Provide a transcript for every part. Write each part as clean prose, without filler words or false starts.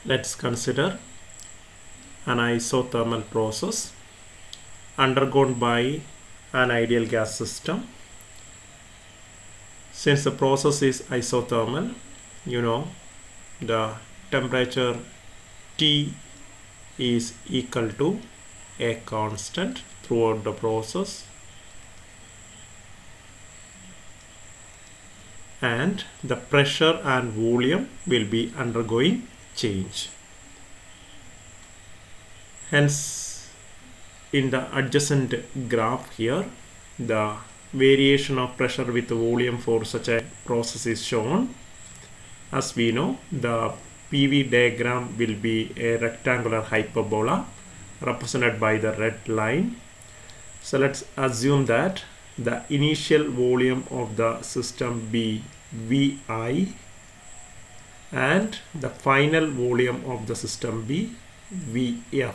Let's consider an isothermal process undergone by an ideal gas system. Since the process is isothermal, the temperature T is equal to a constant throughout the process, and the pressure and volume will be undergoing change. Hence, in the adjacent graph here, the variation of pressure with volume for such a process is shown. As we know, the PV diagram will be a rectangular hyperbola represented by the red line. So let's assume that the initial volume of the system be Vi and the final volume of the system be Vf,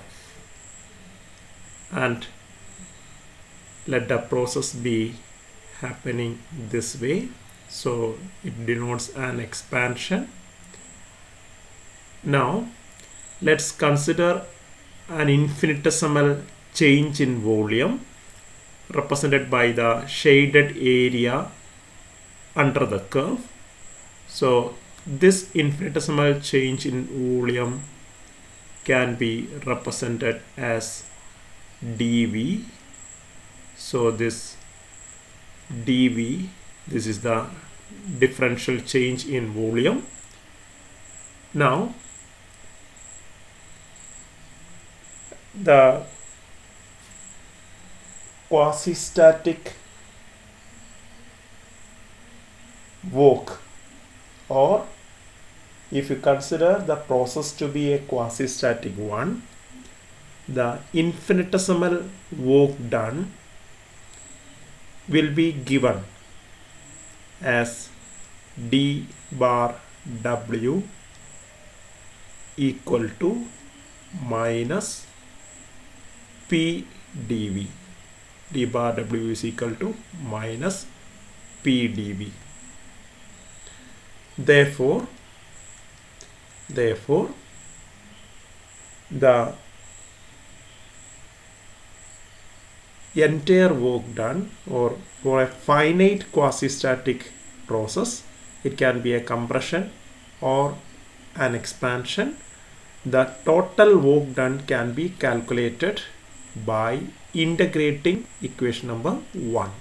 and let the process be happening this way. So it denotes an expansion. Now let's consider an infinitesimal change in volume represented by the shaded area under the curve. So this infinitesimal change in volume can be represented as dV. So this dV, this is the differential change in volume. Now the quasi-static work, or if you consider the process to be a quasi-static one, the infinitesimal work done will be given as d bar W equal to minus P dV. d bar W is equal to minus P dV. Therefore, the entire work done, or for a finite quasi-static process, it can be a compression or an expansion, the total work done can be calculated by integrating equation number 1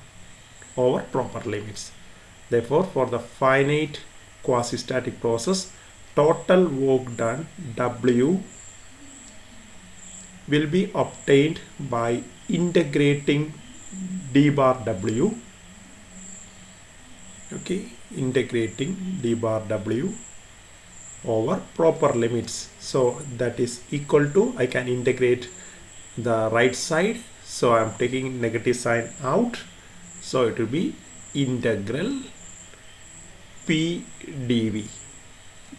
over proper limits. Therefore, for the finite quasi-static process, total work done W will be obtained by integrating d bar W, integrating d bar W over proper limits. So that is equal to, I can integrate the right side, so I am taking negative sign out, so it will be integral P dV,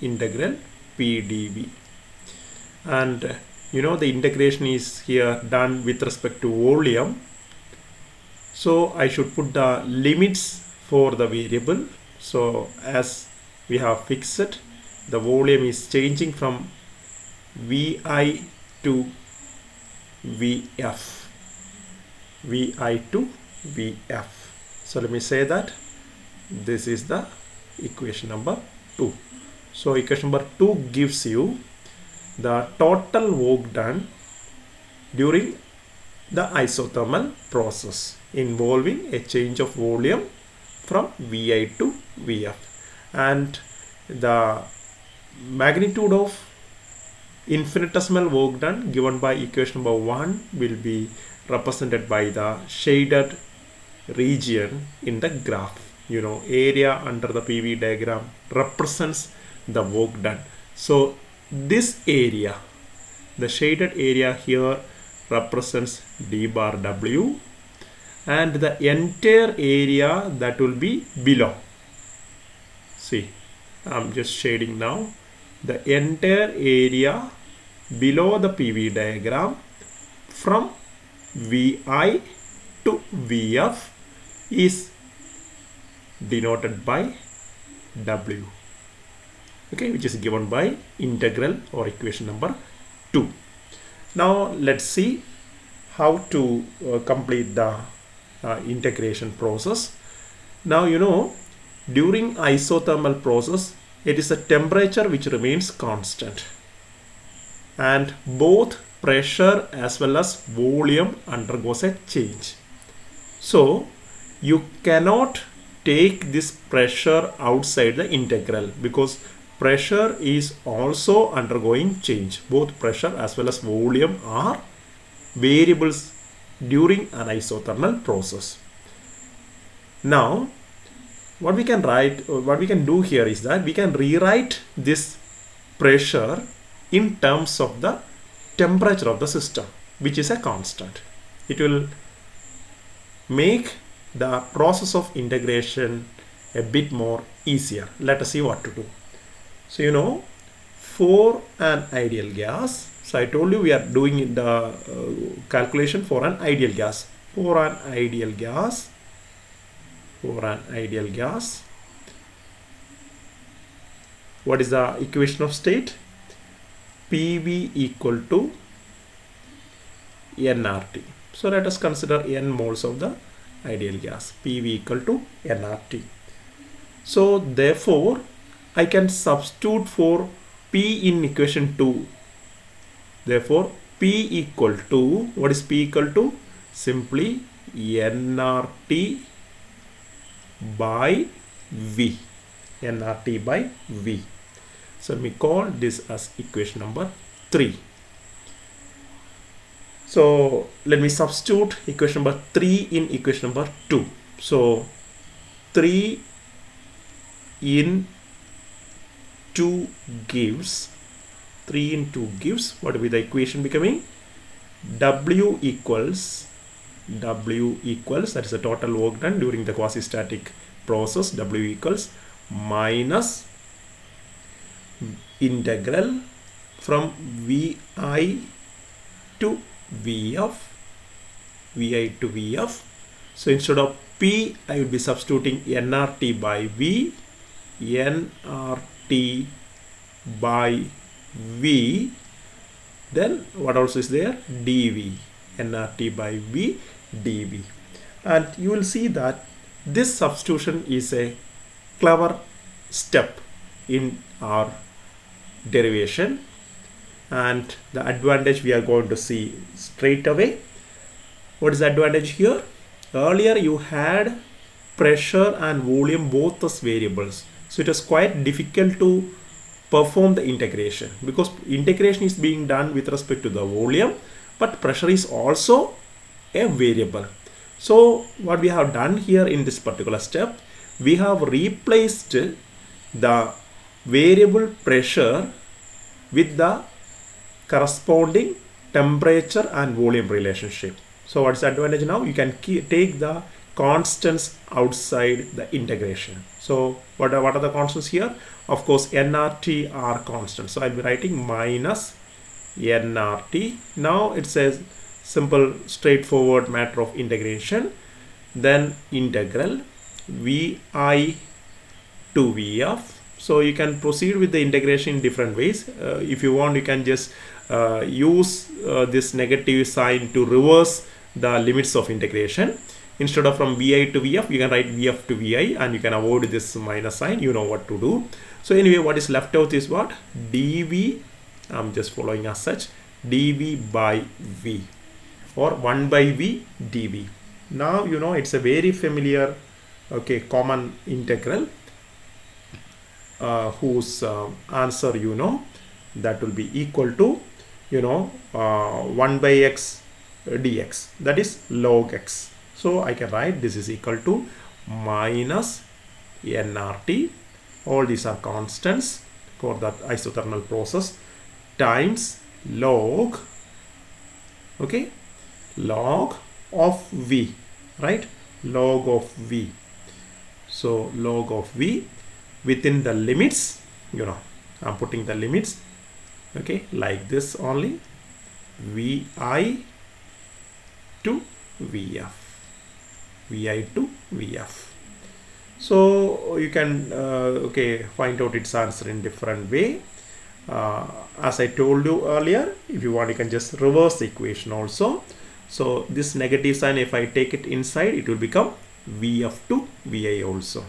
integral P dV. And the integration is here done with respect to volume, so I should put the limits for the variable. So as we have fixed it, the volume is changing from Vi to Vf, Vi to Vf. So let me say that this is the equation number 2. So equation number 2 gives you the total work done during the isothermal process involving a change of volume from Vi to Vf, and the magnitude of infinitesimal work done given by equation number 1 will be represented by the shaded region in the graph. Area under the PV diagram represents the work done. So this area, the shaded area here, represents d bar W, and the entire area that will be below. See, I'm just shading now. The entire area below the PV diagram from Vi to Vf is denoted by W. okay, which is given by integral or equation number 2. Now let's see how to complete the integration process. Now during isothermal process, it is the temperature which remains constant, and both pressure as well as volume undergoes a change. So you cannot take this pressure outside the integral, because pressure is also undergoing change. Both pressure as well as volume are variables during an isothermal process. Now what we can do here is that we can rewrite this pressure in terms of the temperature of the system, which is a constant. It will make the process of integration a bit more easier. Let us see what to do. So for an ideal gas, so I told you we are doing the calculation for an ideal gas. For an ideal gas, what is the equation of state? PV equal to nRT. So let us consider n moles of the ideal gas. PV equal to nRT. So therefore I can substitute for P in equation 2. Therefore P equal to, what is P equal to? Simply nRT by V. nRT by V. So let me call this as equation number 3. So let me substitute equation number 3 in equation number 2. So 3 in 2 gives, what will be the equation becoming? W equals, that is the total work done during the quasi-static process. W equals minus integral from VI to VF. So instead of P, I will be substituting nRT by V, nRT by V. Then what also is there? dV, nRT by V dV. And you will see that this substitution is a clever step in our derivation, and the advantage we are going to see straight away. What is the advantage here? Earlier you had pressure and volume both as variables, so it was quite difficult to perform the integration, because integration is being done with respect to the volume, but pressure is also a variable. So what we have done here in this particular step, we have replaced the variable pressure with the corresponding temperature and volume relationship. So what is the advantage now? You can take the constants outside the integration. So what are the constants here? Of course nRT are constants, so I'll be writing minus nRT. Now it says simple straightforward matter of integration. Then integral VI to VF. So you can proceed with the integration in different ways. If you want, you can just use this negative sign to reverse the limits of integration. Instead of from VI to VF, you can write VF to VI, and you can avoid this minus sign. You know what to do. So anyway, what is left out is what? dV, I'm just following as such, dV by V, or 1 by V dV. Now it's a very familiar, common integral whose answer that will be equal to 1 by x dx, that is log x. So I can write this is equal to minus nRT, all these are constants for that isothermal process, times log log of V, right? Log of V. So log of V within the limits, I'm putting the limits, like this only, VI to VF, VI to VF. So you can find out its answer in different way. As I told you earlier, if you want, you can just reverse the equation also. So this negative sign, if I take it inside, it will become Vf to Vi also.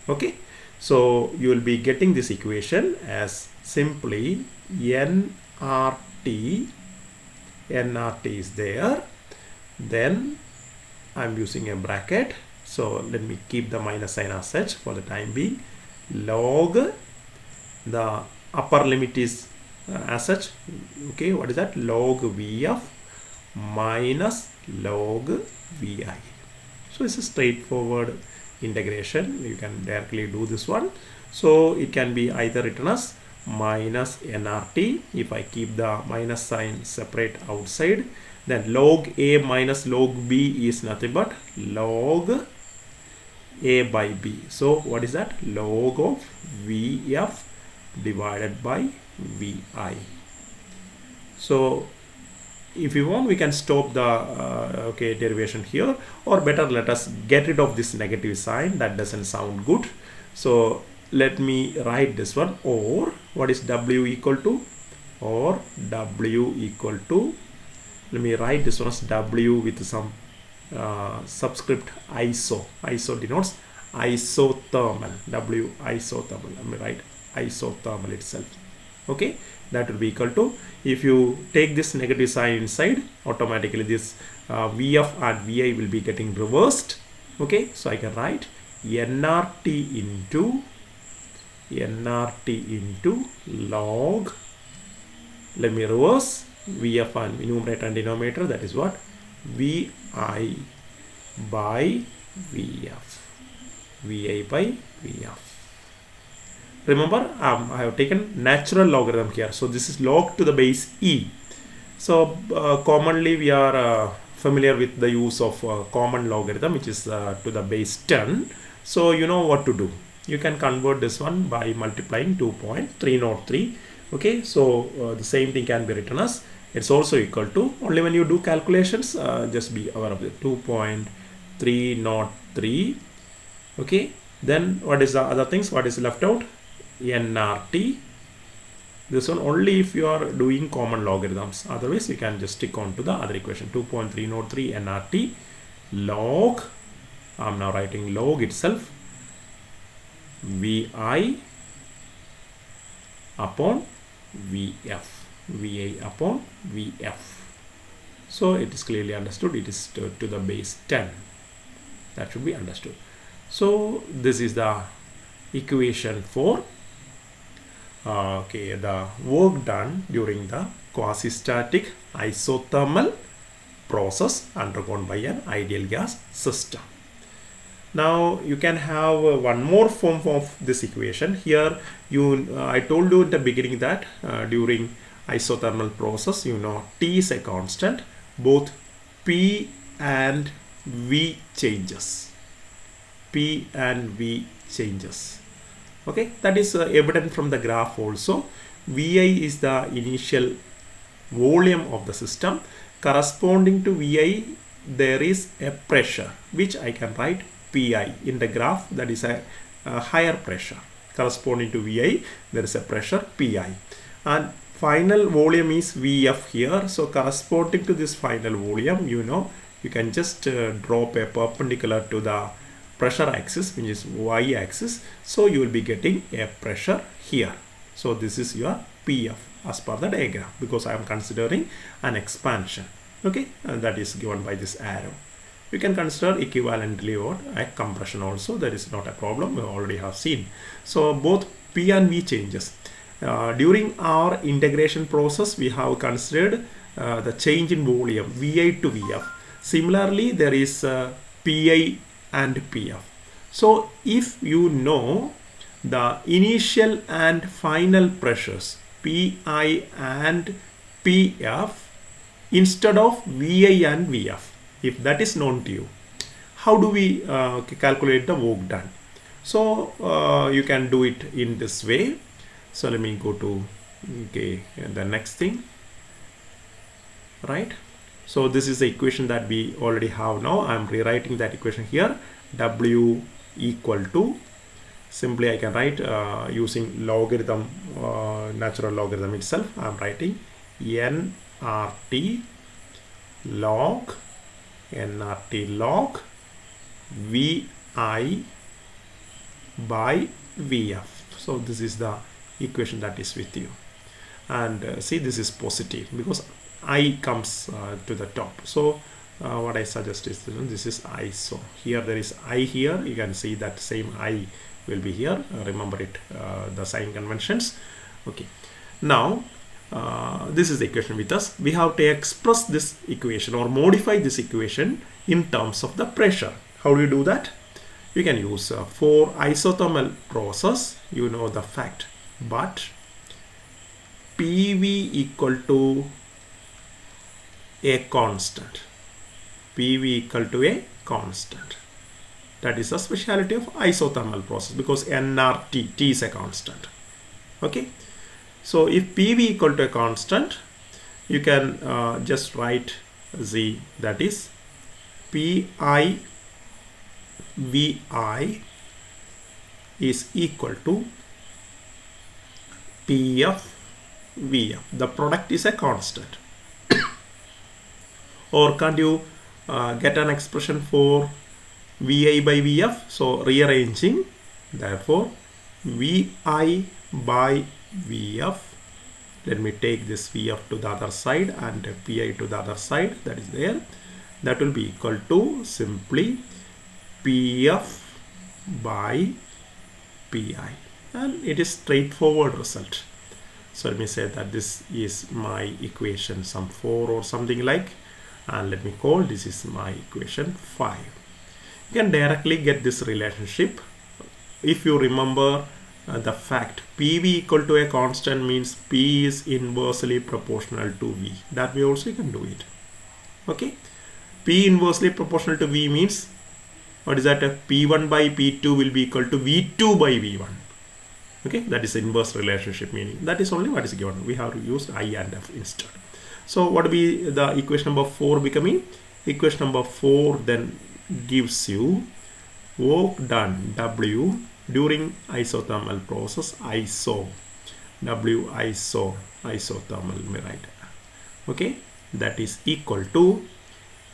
Okay, so you will be getting this equation as simply nRT is there, then I'm using a bracket, so let me keep the minus sign as such for the time being, log, the upper limit is as such, okay, what is that, log Vf minus log Vi. So it's a straightforward integration, you can directly do this one. So it can be either written as minus nRT, if I keep the minus sign separate outside, then log A minus log B is nothing but log A by B. So what is that? Log of Vf divided by Vi. So if you want, we can stop the derivation here, or better, let us get rid of this negative sign, that doesn't sound good. So let me write this one, or what is W equal to, or W equal to, let me write this one as W with some subscript iso. Iso denotes isothermal, W isothermal, let me write isothermal itself. Okay, that will be equal to, if you take this negative sign inside, automatically this Vf and Vi will be getting reversed. Okay, so I can write nRT into log, let me reverse Vf and numerator and denominator, that is what, Vi by Vf, Vi by Vf. Remember, I have taken natural logarithm here, so this is log to the base e. So commonly we are familiar with the use of common logarithm, which is to the base 10. So you know what to do. You can convert this one by multiplying 2.303. Okay, so the same thing can be written as, it's also equal to, only when you do calculations, just be aware of it, 2.303. Okay, then what is the other things, what is left out? nRT, this one only if you are doing common logarithms, otherwise you can just stick on to the other equation, 2.303 nRT log, I'm now writing log itself, Vi upon Vf, Vi upon Vf. So it is clearly understood, it is to the base 10, that should be understood. So this is the equation for the work done during the quasi-static isothermal process undergone by an ideal gas system. Now you can have one more form of this equation. Here I told you at the beginning that during isothermal process, you know, T is a constant, both P and V changes. P and V changes. Okay, that is evident from the graph also. Vi is the initial volume of the system. Corresponding to Vi, there is a pressure, which I can write Pi in the graph, that is a higher pressure. Corresponding to Vi, there is a pressure Pi. And final volume is Vf here. So corresponding to this final volume, you know, you can just drop a perpendicular to the pressure axis, which is y axis, so you will be getting a pressure here. So this is your Pf as per the diagram, because I am considering an expansion. Okay, and that is given by this arrow. You can consider equivalently what a compression also, that is not a problem, we already have seen. So both P and V changes. During our integration process, we have considered the change in volume Vi to Vf. Similarly, there is Pi and Pf. So if you know the initial and final pressures Pi and Pf instead of Vi and Vf, if that is known to you, how do we calculate the work done? So you can do it in this way. So let me go to the next thing, right? So this is the equation that we already have now. I'm rewriting that equation here. W equal to, simply I can write using logarithm, natural logarithm itself. I am writing nRT log Vi by Vf. So this is the equation that is with you, and see, this is positive because I comes to the top. So what I suggest is this is I. So here there is I here. You can see that same I will be here. Remember it, the sign conventions. Okay. Now this is the equation with us. We have to express this equation or modify this equation in terms of the pressure. How do you do that? You can use for isothermal process, you know the fact, but PV equal to a constant. PV equal to a constant. That is the speciality of isothermal process because nRT, T is a constant. Okay. So if PV equal to a constant, you can just write Z, that is PI VI is equal to PF VF. The product is a constant. Or can't you get an expression for VI by VF? So rearranging, therefore VI by VF. Let me take this VF to the other side and PI to the other side, that is there. That will be equal to simply PF by PI, and it is straightforward result. So let me say that this is my equation some 4 or something like, and let me call this is my equation 5. You can directly get this relationship if you remember the fact PV equal to a constant means P is inversely proportional to V. That way also you can do it. Okay, P inversely proportional to V means what is that? P1 by P2 will be equal to V2 by V1. Okay, that is inverse relationship, meaning that is only what is given. We have to use I and F instead. So what will be the equation number 4 becoming? Equation number 4 then gives you work done W during isothermal process, isothermal, let me write. Okay, that is equal to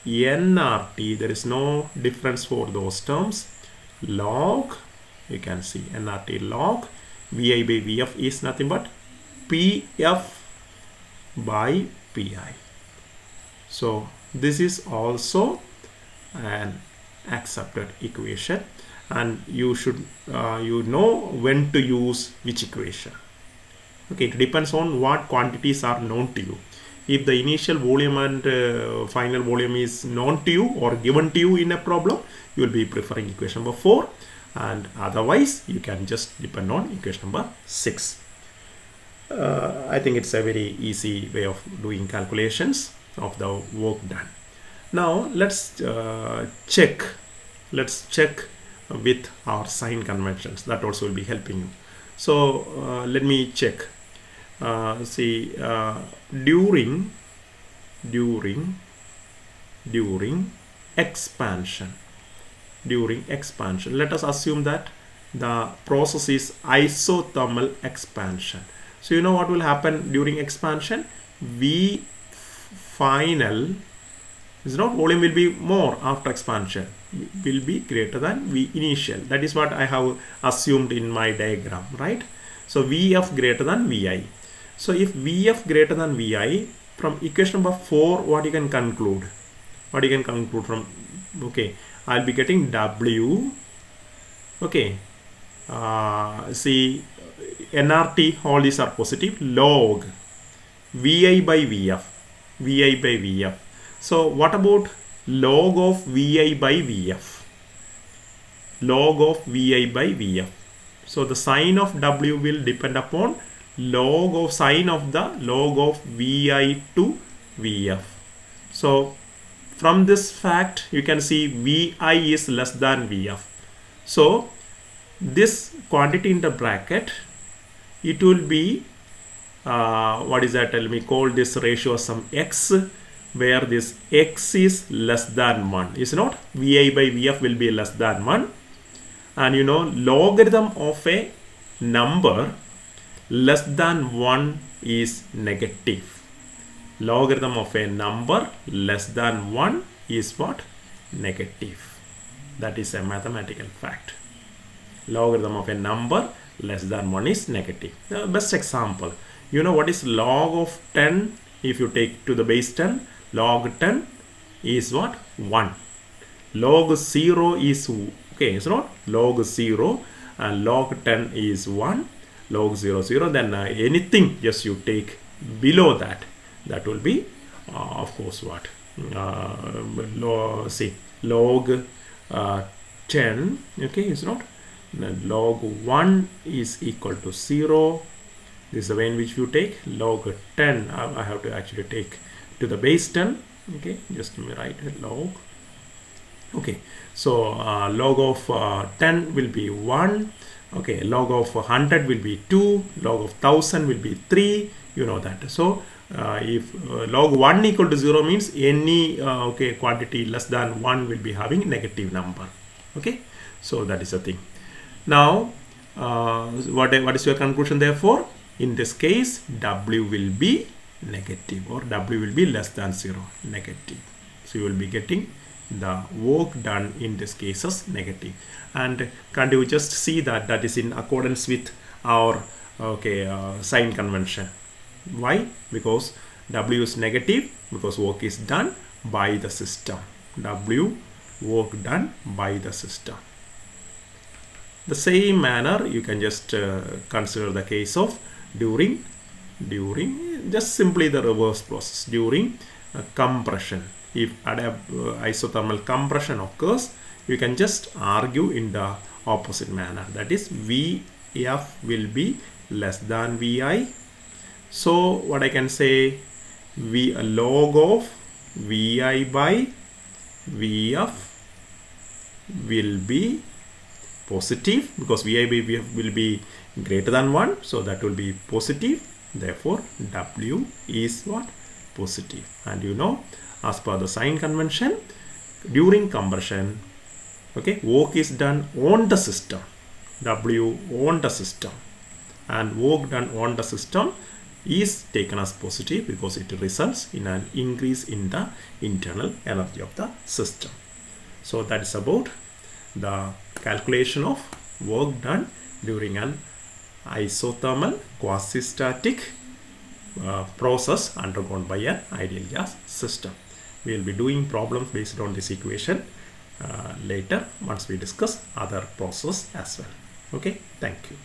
nRT, there is no difference for those terms, log, you can see nRT log VI by VF is nothing but PF by PI. So this is also an accepted equation, and you should you know when to use which equation. Okay, it depends on what quantities are known to you. If the initial volume and final volume is known to you or given to you in a problem, you will be preferring equation number 4, and otherwise you can just depend on equation number 6. I think it's a very easy way of doing calculations of the work done. Now let's check with our sign conventions. That also will be helping you. So let me check. See, during expansion, let us assume that the process is isothermal expansion. So you know what will happen during expansion? V final is not volume will be more after expansion, will be greater than V initial. That is what I have assumed in my diagram, right? So VF greater than VI. So if VF greater than VI, from equation number 4, what you can conclude? What you can conclude from, okay, I'll be getting W, okay, see, nRT, all these are positive, log VI by VF. So what about log of VI by VF? Log of VI by VF. So the sign of W will depend upon log of sign of the log of VI to VF. So from this fact you can see VI is less than VF. So this quantity in the bracket, it will be what is that? Let me call this ratio some X, where this X is less than 1. Is not? VI by VF will be less than 1. And you know, logarithm of a number less than 1 is negative. Logarithm of a number less than 1 is what? Negative. That is a mathematical fact. Logarithm of a number less than 1 is negative. Best example, you know what is log of 10? If you take to the base 10, log 10 is what? 1. Log 0 is, okay, it's not log 0, and log 10 is 1. Log 0, 0, then anything just you take below that, that will be of course what? Log 10, okay, is not. Log 1 is equal to 0. This is the way in which you take log 10. I have to actually take to the base 10. Okay, just write log. Okay, so log of 10 will be 1. Okay, log of 100 will be 2. Log of 1000 will be 3. You know that. So if log 1 equal to 0 means any okay, quantity less than 1 will be having negative number. Okay, so that is the thing. Now what is your conclusion? Therefore, in this case, W will be negative, or W will be less than 0, negative. So you will be getting the work done in this case as negative. And can't you just see that that is in accordance with our okay sign convention? Why? Because W is negative, because work is done by the system. W, work done by the system. The same manner you can just consider the case of during just simply the reverse process during compression. If isothermal compression occurs, you can just argue in the opposite manner, that is Vf will be less than Vi. So what I can say, log of Vi by Vf will be positive, because Vi by Vf will be greater than 1, so that will be positive. Therefore W is what? Positive. And you know, as per the sign convention, during compression, okay, work is done on the system, W on the system, and work done on the system is taken as positive because it results in an increase in the internal energy of the system. So that is about the calculation of work done during an isothermal quasi-static process undergone by an ideal gas system. We will be doing problems based on this equation later once we discuss other processes as well. Okay, thank you.